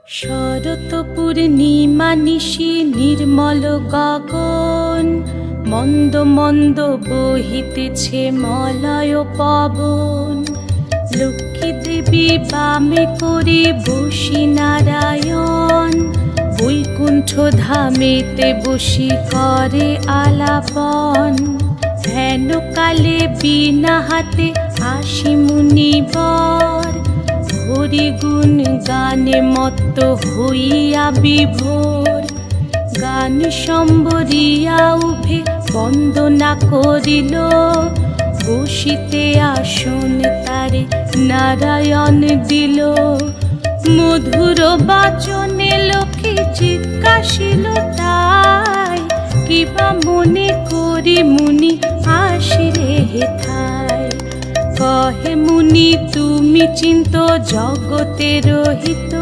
শরৎ পূর্ণিমা নিশি নির্মল গগন, মন্দ মন্দ বহিতেছে মলয় পবন। লক্ষ্মী দেবী বামে করে বসি নারায়ণ, বৈকুণ্ঠ ধামেতে বসি করে আলাপন। হেন কালে বিনা হাতে আসি মুনিবর, হরি গুণ গানে মত্ত হইয়া বিভোর। গান সম্বরিয়া উভে বন্দনা করিল, বসিতে আসন তারে নারায়ণ দিল। মধুর বাচনে লোকে জিজ্ঞাসিল তাই, কিবা মনে করি মুনি আসিরে হেথায়। কহে মুনি তুমি চিন্ত জগতের হিত,